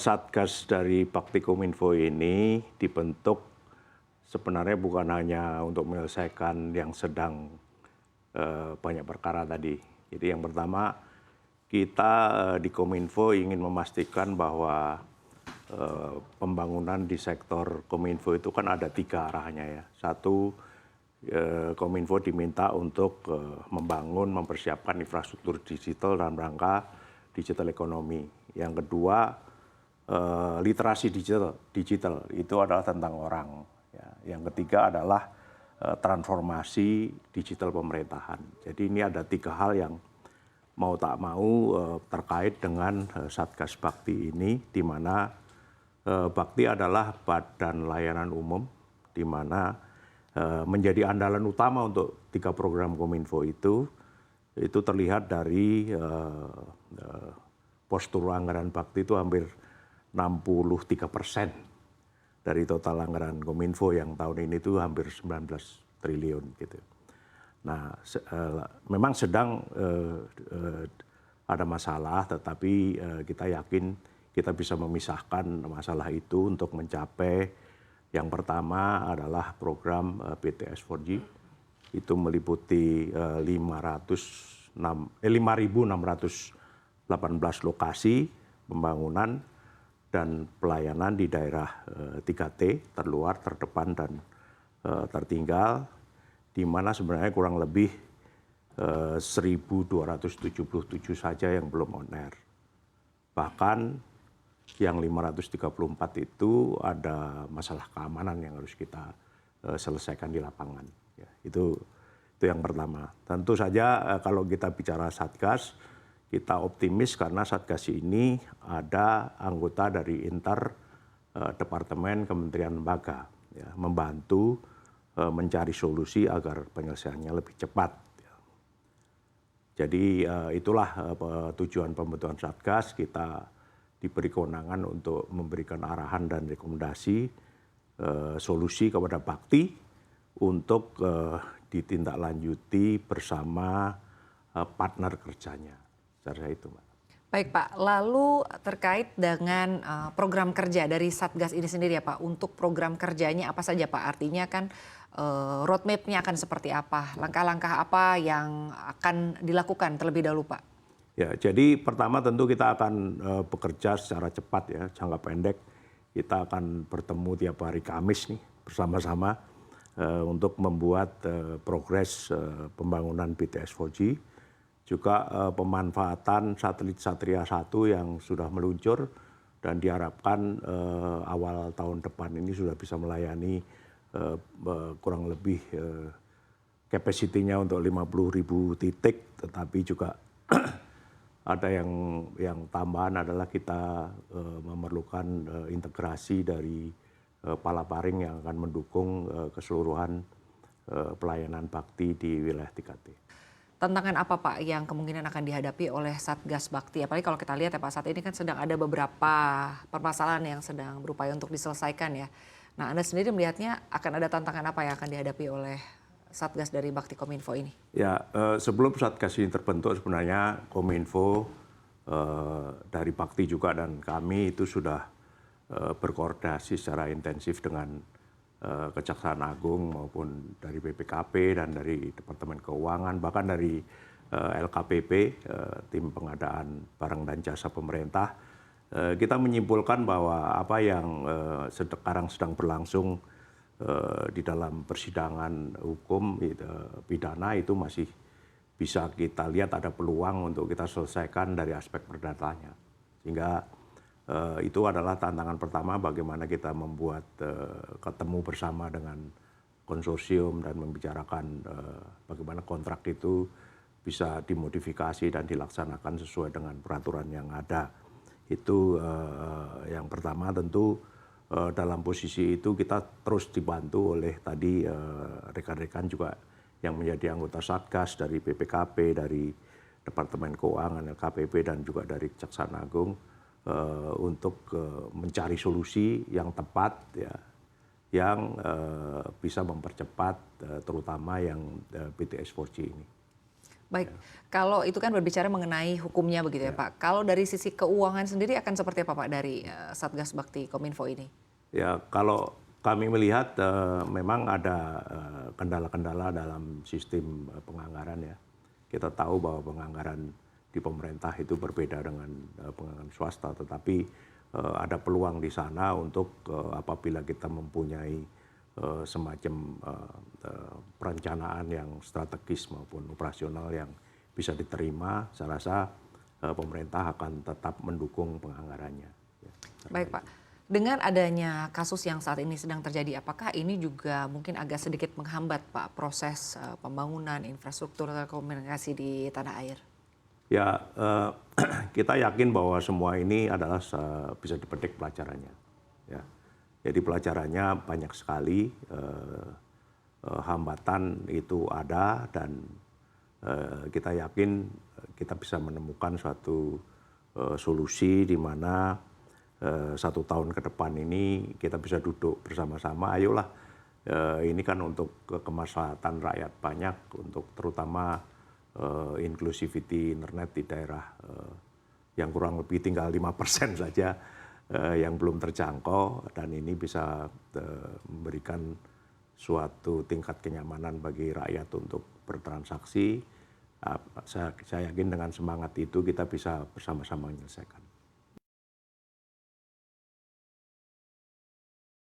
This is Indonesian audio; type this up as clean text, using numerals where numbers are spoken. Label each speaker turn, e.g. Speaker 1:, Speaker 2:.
Speaker 1: Satgas dari Baktikominfo ini dibentuk sebenarnya bukan hanya untuk menyelesaikan yang sedang banyak perkara tadi. Jadi yang pertama, kita di Kominfo ingin memastikan bahwa pembangunan di sektor Kominfo itu kan ada 3 arahnya ya. Satu, Kominfo diminta untuk mempersiapkan infrastruktur digital dalam rangka digital ekonomi. Yang kedua, literasi digital itu adalah tentang orang. Ya. Yang ketiga adalah transformasi digital pemerintahan. Jadi ini ada 3 hal yang mau tak mau terkait dengan Satgas Bakti ini, di mana Bakti adalah badan layanan umum, di mana menjadi andalan utama untuk 3 program Kominfo itu terlihat dari postur anggaran Bakti itu hampir 63% dari total anggaran Kominfo yang tahun ini itu hampir 19 triliun gitu. Nah, memang sedang ada masalah, tetapi kita yakin kita bisa memisahkan masalah itu untuk mencapai yang pertama adalah program BTS 4G. Itu meliputi 5.618 lokasi pembangunan dan pelayanan di daerah 3T, terluar, terdepan, dan tertinggal, di mana sebenarnya kurang lebih 1.277 saja yang belum on air. Bahkan yang 534 itu ada masalah keamanan yang harus kita selesaikan di lapangan. Ya, itu yang pertama. Tentu saja kalau kita bicara Satgas, kita optimis karena Satgas ini ada anggota dari departemen kementerian lembaga, ya, membantu mencari solusi agar penyelesaiannya lebih cepat. Ya. Jadi itulah tujuan pembentukan Satgas. Kita diberi kewenangan untuk memberikan arahan dan rekomendasi solusi kepada Bakti untuk ditindaklanjuti bersama partner kerjanya. Secara itu, Mbak.
Speaker 2: Baik Pak, lalu terkait dengan program kerja dari Satgas ini sendiri ya Pak, untuk program kerjanya apa saja Pak? Artinya kan roadmap-nya akan seperti apa? Langkah-langkah apa yang akan dilakukan terlebih dahulu Pak?
Speaker 1: Ya, jadi pertama tentu kita akan bekerja secara cepat ya, jangka pendek. Kita akan bertemu tiap hari Kamis nih bersama-sama untuk membuat progres pembangunan BTS 4G. Juga pemanfaatan satelit Satria 1 yang sudah meluncur dan diharapkan awal tahun depan ini sudah bisa melayani kurang lebih capacity-nya untuk 50.000 titik, tetapi juga ada yang tambahan adalah kita memerlukan integrasi dari Palaparing yang akan mendukung keseluruhan pelayanan Bakti di wilayah 3T.
Speaker 2: Tantangan apa Pak yang kemungkinan akan dihadapi oleh Satgas Bakti? Apalagi kalau kita lihat ya Pak, saat ini kan sedang ada beberapa permasalahan yang sedang berupaya untuk diselesaikan ya. Nah, Anda sendiri melihatnya akan ada tantangan apa yang akan dihadapi oleh Satgas dari Baktikominfo ini?
Speaker 1: Ya, sebelum Satgas ini terbentuk sebenarnya Kominfo dari Bakti juga dan kami itu sudah berkoordinasi secara intensif dengan Kejaksaan Agung maupun dari BPKP dan dari Departemen Keuangan, bahkan dari LKPP, tim pengadaan barang dan jasa pemerintah. Kita menyimpulkan bahwa apa yang sekarang sedang berlangsung di dalam persidangan hukum pidana itu masih bisa kita lihat ada peluang untuk kita selesaikan dari aspek perdatanya. Sehingga itu adalah tantangan pertama, bagaimana kita membuat ketemu bersama dengan konsorsium dan membicarakan bagaimana kontrak itu bisa dimodifikasi dan dilaksanakan sesuai dengan peraturan yang ada. Itu yang pertama. Tentu dalam posisi itu kita terus dibantu oleh tadi rekan-rekan juga yang menjadi anggota Satgas dari BPKP, dari Departemen Keuangan, LKPP, dan juga dari Kejaksaan Agung untuk mencari solusi yang tepat ya, yang bisa mempercepat terutama yang BTS 4G ini.
Speaker 2: Baik, kalau itu kan berbicara mengenai hukumnya begitu ya Pak. Kalau dari sisi keuangan sendiri akan seperti apa Pak dari Satgas Bakti Kominfo ini?
Speaker 1: Ya, kalau kami melihat memang ada kendala-kendala dalam sistem penganggaran ya. Kita tahu bahwa penganggaran di pemerintah itu berbeda dengan penganggaran swasta, tetapi ada peluang di sana untuk apabila kita mempunyai semacam perencanaan yang strategis maupun operasional yang bisa diterima, saya rasa pemerintah akan tetap mendukung penganggarannya. Ya,
Speaker 2: Baik Pak, dengan adanya kasus yang saat ini sedang terjadi, apakah ini juga mungkin agak sedikit menghambat Pak proses pembangunan infrastruktur telekomunikasi di tanah air?
Speaker 1: Ya, kita yakin bahwa semua ini adalah bisa dipetik pelajarannya. Ya. Jadi pelajarannya banyak sekali, hambatan itu ada dan kita yakin kita bisa menemukan suatu solusi di mana 1 tahun ke depan ini kita bisa duduk bersama-sama, ayolah ini kan untuk kemaslahatan rakyat banyak, untuk terutama inclusivity internet di daerah yang kurang lebih tinggal 5% saja yang belum terjangkau, dan ini bisa memberikan suatu tingkat kenyamanan bagi rakyat untuk bertransaksi. Saya yakin dengan semangat itu kita bisa bersama-sama menyelesaikan.